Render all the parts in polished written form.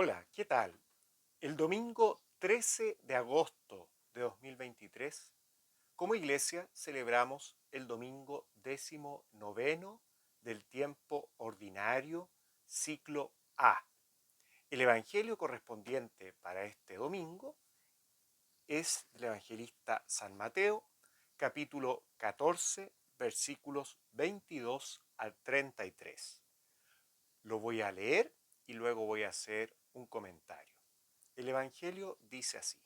Hola, ¿qué tal? El domingo 13 de agosto de 2023, como iglesia celebramos el domingo 19º del tiempo ordinario, ciclo A. El evangelio correspondiente para este domingo es del evangelista San Mateo, capítulo 14, versículos 22 al 33. Lo voy a leer y luego voy a hacer un comentario. El Evangelio dice así: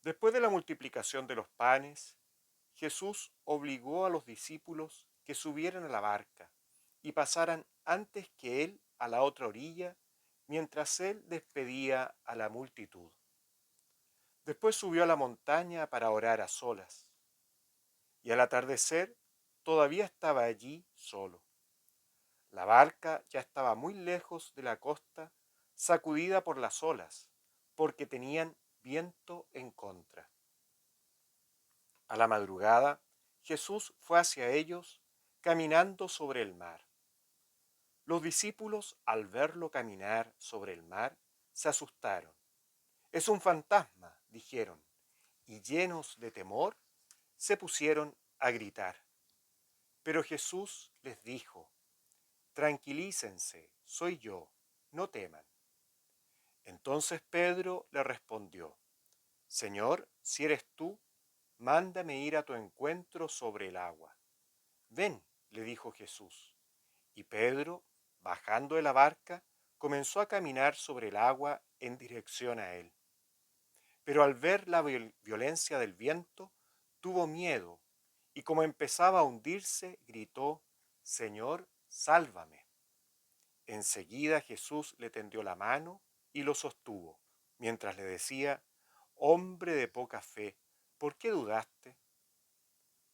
Después de la multiplicación de los panes, Jesús obligó a los discípulos que subieran a la barca y pasaran antes que él a la otra orilla, mientras él despedía a la multitud. Después subió a la montaña para orar a solas, y al atardecer todavía estaba allí solo. La barca ya estaba muy lejos de la costa, sacudida por las olas, porque tenían viento en contra. A la madrugada, Jesús fue hacia ellos, caminando sobre el mar. Los discípulos, al verlo caminar sobre el mar, se asustaron. «Es un fantasma», dijeron, y llenos de temor, se pusieron a gritar. Pero Jesús les dijo: «Tranquilícense, soy yo, no teman». Entonces Pedro le respondió: «Señor, si eres tú, mándame ir a tu encuentro sobre el agua». «Ven», le dijo Jesús. Y Pedro, bajando de la barca, comenzó a caminar sobre el agua en dirección a él. Pero al ver la violencia del viento, tuvo miedo y como empezaba a hundirse, gritó: «Señor, sálvame». Enseguida Jesús le tendió la mano y lo sostuvo, mientras le decía: «Hombre de poca fe, ¿por qué dudaste?».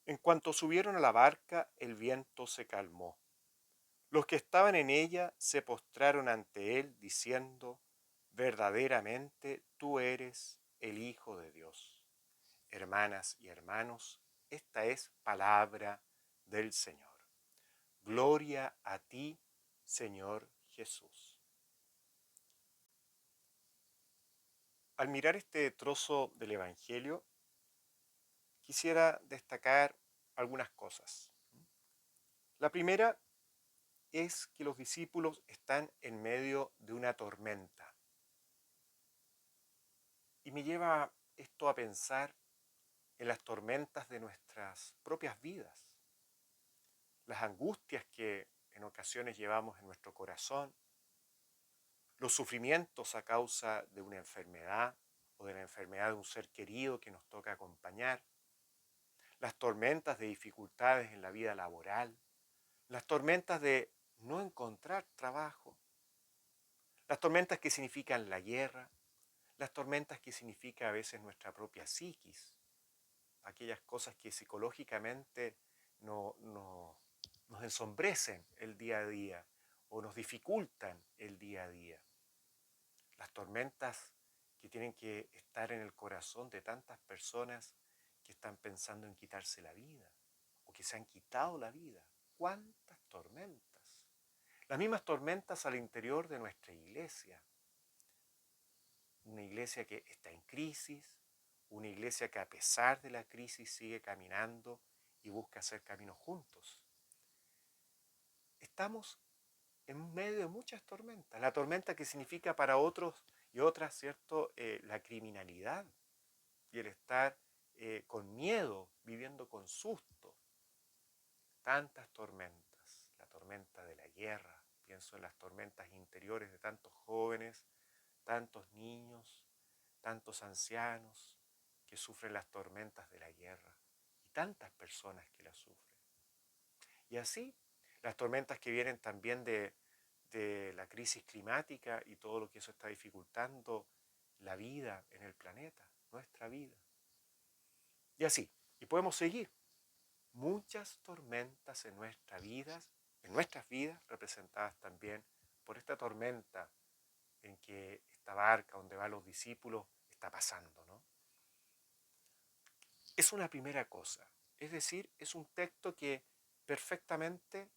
En cuanto subieron a la barca, el viento se calmó. Los que estaban en ella se postraron ante él, diciendo: «Verdaderamente tú eres el Hijo de Dios». Hermanas y hermanos, esta es palabra del Señor. Gloria a ti, Señor Jesús. Al mirar este trozo del Evangelio, quisiera destacar algunas cosas. La primera es que los discípulos están en medio de una tormenta. Y me lleva esto a pensar en las tormentas de nuestras propias vidas, las angustias que en ocasiones llevamos en nuestro corazón, los sufrimientos a causa de una enfermedad o de la enfermedad de un ser querido que nos toca acompañar, las tormentas de dificultades en la vida laboral, las tormentas de no encontrar trabajo, las tormentas que significan la guerra, las tormentas que significa a veces nuestra propia psiquis, aquellas cosas que psicológicamente nos ensombrecen el día a día o nos dificultan el día a día. Las tormentas que tienen que estar en el corazón de tantas personas que están pensando en quitarse la vida o que se han quitado la vida. ¿Cuántas tormentas? Las mismas tormentas al interior de nuestra iglesia. Una iglesia que está en crisis, una iglesia que a pesar de la crisis sigue caminando y busca hacer caminos juntos. Estamos en medio de muchas tormentas. La tormenta que significa para otros y otras, ¿cierto? La criminalidad y el estar con miedo, viviendo con susto. Tantas tormentas. La tormenta de la guerra. Pienso en las tormentas interiores de tantos jóvenes, tantos niños, tantos ancianos que sufren las tormentas de la guerra y tantas personas que las sufren. Y así, las tormentas que vienen también de la crisis climática y todo lo que eso está dificultando la vida en el planeta, nuestra vida. Y así, y podemos seguir. Muchas tormentas en nuestras vidas, representadas también por esta tormenta en que esta barca donde van los discípulos está pasando, ¿no? Es una primera cosa, es decir, es un texto que perfectamente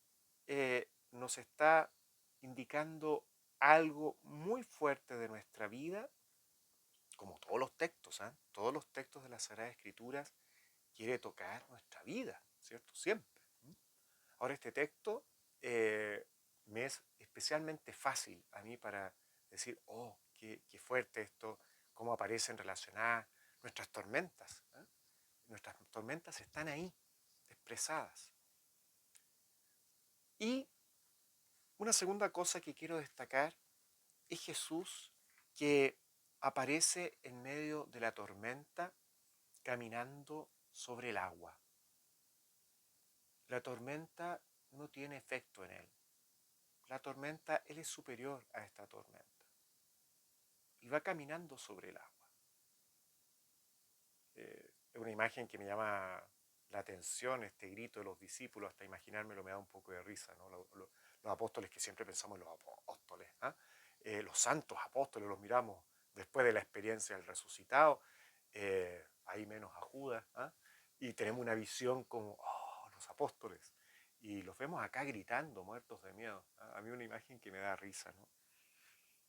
nos está indicando algo muy fuerte de nuestra vida, como todos los textos, ¿ah? Todos los textos de las Sagradas Escrituras quiere tocar nuestra vida, ¿cierto? Siempre. Ahora este texto me es especialmente fácil a mí para decir, oh, qué fuerte esto, cómo aparecen relacionadas nuestras tormentas. ¿Eh? Nuestras tormentas están ahí, expresadas. Y una segunda cosa que quiero destacar es Jesús que aparece en medio de la tormenta caminando sobre el agua. La tormenta no tiene efecto en él. La tormenta, él es superior a esta tormenta. Y va caminando sobre el agua. Es una imagen que me llama la atención, este grito de los discípulos, hasta imaginármelo me da un poco de risa, ¿no? Los apóstoles, que siempre pensamos en los apóstoles, ¿ah? Los santos apóstoles los miramos después de la experiencia del resucitado, ahí menos a Judas, ¿ah? Y tenemos una visión como, oh, los apóstoles, y los vemos acá gritando, muertos de miedo, ¿ah? A mí una imagen que me da risa, ¿no?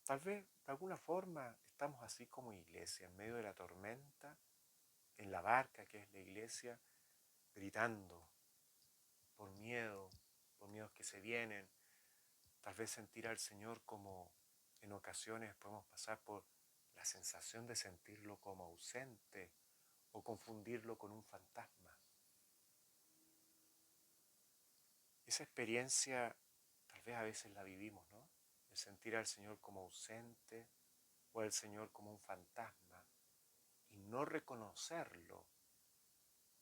Tal vez de alguna forma estamos así como iglesia, en medio de la tormenta, en la barca que es la iglesia, gritando por miedos que se vienen. Tal vez sentir al Señor como en ocasiones podemos pasar por la sensación de sentirlo como ausente o confundirlo con un fantasma. Esa experiencia tal vez a veces la vivimos, ¿no? El sentir al Señor como ausente o al Señor como un fantasma y no reconocerlo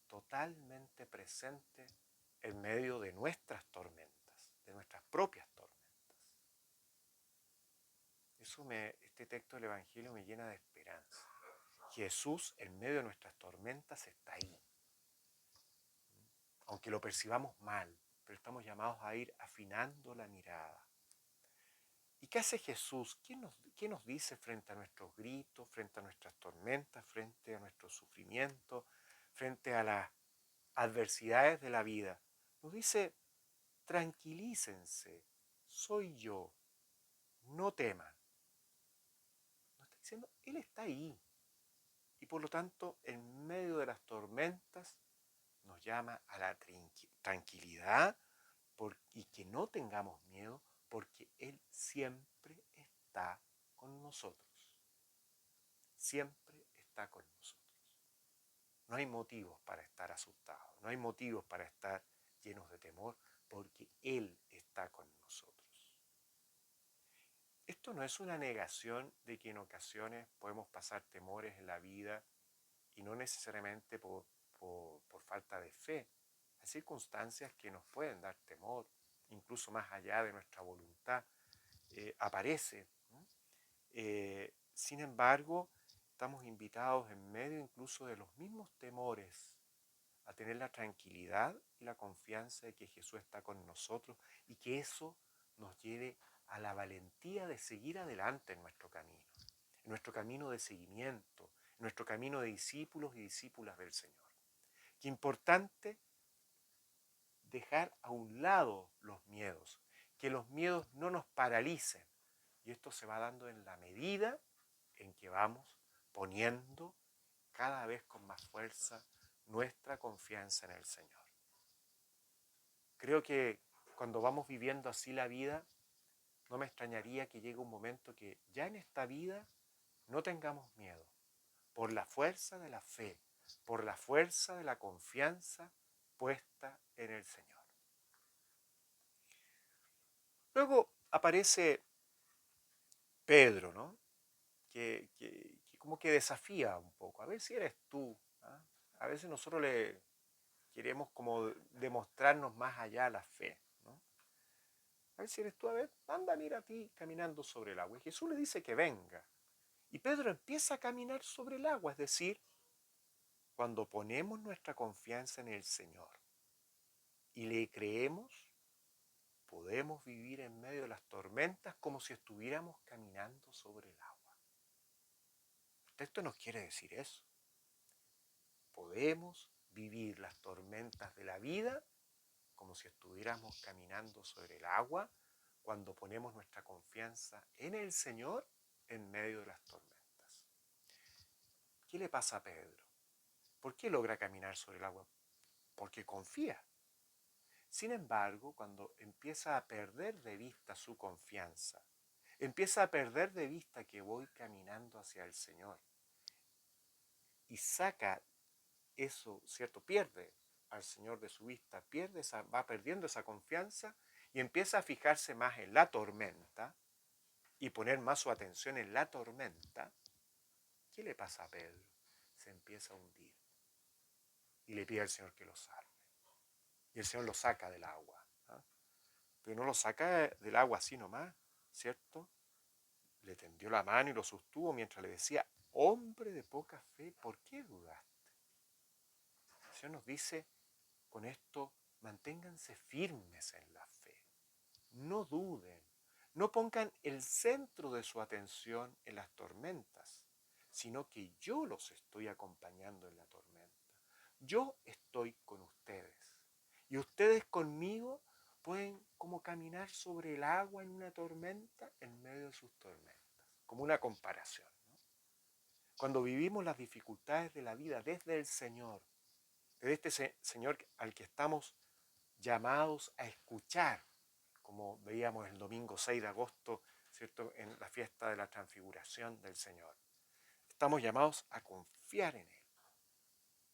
totalmente presente en medio de nuestras tormentas, de nuestras propias tormentas. Este texto del Evangelio me llena de esperanza. Jesús en medio de nuestras tormentas está ahí. Aunque lo percibamos mal, pero estamos llamados a ir afinando la mirada. ¿Y qué hace Jesús? ¿Qué nos dice frente a nuestros gritos, frente a nuestras tormentas, frente a nuestro sufrimiento, frente a las adversidades de la vida? Nos dice, tranquilícense, soy yo, no teman. Nos está diciendo, Él está ahí. Y por lo tanto, en medio de las tormentas, nos llama a la tranquilidad y que no tengamos miedo, porque Él siempre está con nosotros. Siempre está con nosotros. No hay motivos para estar asustados, no hay motivos para estar llenos de temor, porque Él está con nosotros. Esto no es una negación de que en ocasiones podemos pasar temores en la vida y no necesariamente por falta de fe. Hay circunstancias que nos pueden dar temor, incluso más allá de nuestra voluntad, aparece, ¿no? Sin embargo, estamos invitados en medio incluso de los mismos temores a tener la tranquilidad y la confianza de que Jesús está con nosotros y que eso nos lleve a la valentía de seguir adelante en nuestro camino de seguimiento, en nuestro camino de discípulos y discípulas del Señor. Qué importante dejar a un lado los miedos, que los miedos no nos paralicen. Y esto se va dando en la medida en que vamos poniendo cada vez con más fuerza nuestra confianza en el Señor. Creo que cuando vamos viviendo así la vida, no me extrañaría que llegue un momento que ya en esta vida no tengamos miedo, por la fuerza de la fe, por la fuerza de la confianza puesta en el Señor. Luego aparece Pedro, ¿no? Que como que desafía un poco, a ver si eres tú, ¿ah? A veces nosotros le queremos como demostrarnos más allá la fe, ¿no? A ver si eres tú, a ver, anda, mira a ti caminando sobre el agua. Y Jesús le dice que venga. Y Pedro empieza a caminar sobre el agua, es decir, cuando ponemos nuestra confianza en el Señor y le creemos, podemos vivir en medio de las tormentas como si estuviéramos caminando sobre el agua. El texto nos quiere decir eso. Podemos vivir las tormentas de la vida como si estuviéramos caminando sobre el agua cuando ponemos nuestra confianza en el Señor en medio de las tormentas. ¿Qué le pasa a Pedro? ¿Por qué logra caminar sobre el agua? Porque confía. Sin embargo, cuando empieza a perder de vista su confianza, empieza a perder de vista que voy caminando hacia el Señor y saca eso, ¿cierto? Pierde al Señor de su vista, va perdiendo esa confianza y empieza a fijarse más en la tormenta y poner más su atención en la tormenta. ¿Qué le pasa a Pedro? Se empieza a hundir y le pide al Señor que lo salve. Y el Señor lo saca del agua. ¿Ah? Pero no lo saca del agua así nomás, ¿cierto? Le tendió la mano y lo sostuvo mientras le decía, hombre de poca fe, ¿por qué dudaste? El Señor nos dice con esto, manténganse firmes en la fe. No duden, no pongan el centro de su atención en las tormentas, sino que yo los estoy acompañando en la tormenta. Yo estoy con ustedes. Y ustedes conmigo pueden como caminar sobre el agua en una tormenta en medio de sus tormentas. Como una comparación, ¿no? Cuando vivimos las dificultades de la vida desde el Señor, desde este Señor al que estamos llamados a escuchar, como veíamos el domingo 6 de agosto, ¿cierto? En la fiesta de la transfiguración del Señor. Estamos llamados a confiar en Él.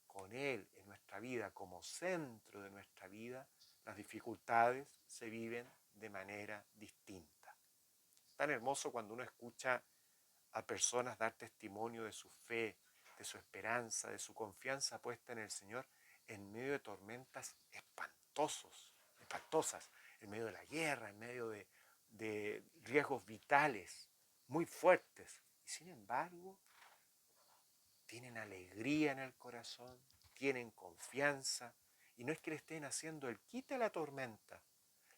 Con Él en nuestra vida, como centro de nuestra vida, las dificultades se viven de manera distinta. Tan hermoso cuando uno escucha a personas dar testimonio de su fe, de su esperanza, de su confianza puesta en el Señor en medio de tormentas espantosas, en medio de la guerra, en medio de riesgos vitales muy fuertes. Y sin embargo, tienen alegría en el corazón, tienen confianza, y no es que le estén haciendo el quite a la tormenta,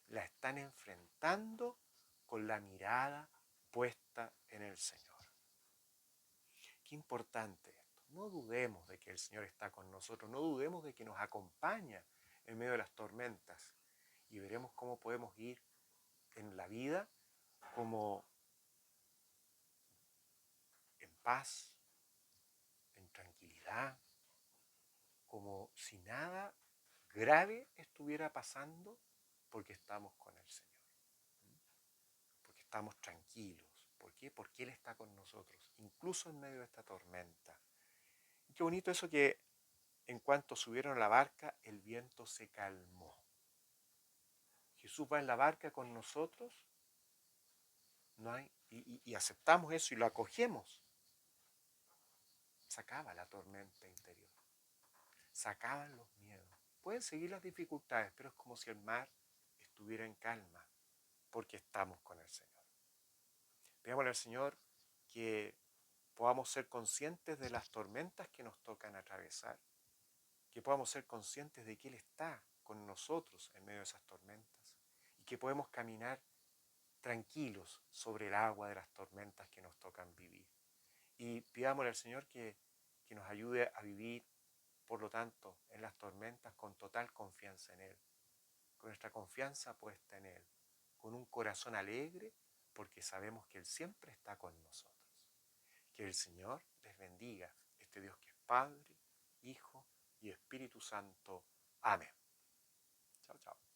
la están enfrentando con la mirada puesta en el Señor. Qué importante esto. No dudemos de que el Señor está con nosotros, no dudemos de que nos acompaña en medio de las tormentas, y veremos cómo podemos ir en la vida como en paz, en tranquilidad, como si nada grave estuviera pasando, porque estamos con el Señor, porque estamos tranquilos. ¿Por qué? Porque Él está con nosotros, incluso en medio de esta tormenta. Y qué bonito eso que en cuanto subieron a la barca, el viento se calmó. Jesús va en la barca con nosotros, no hay, y aceptamos eso y lo acogemos. Se acaba la tormenta interior, se acaban los miedos. Pueden seguir las dificultades, pero es como si el mar estuviera en calma, porque estamos con el Señor. Pidámosle al Señor que podamos ser conscientes de las tormentas que nos tocan atravesar, que podamos ser conscientes de que Él está con nosotros en medio de esas tormentas y que podemos caminar tranquilos sobre el agua de las tormentas que nos tocan vivir. Y pidámosle al Señor que nos ayude a vivir, por lo tanto, en las tormentas con total confianza en Él, con nuestra confianza puesta en Él, con un corazón alegre, porque sabemos que Él siempre está con nosotros. Que el Señor les bendiga, este Dios que es Padre, Hijo y Espíritu Santo. Amén. Chao, chao.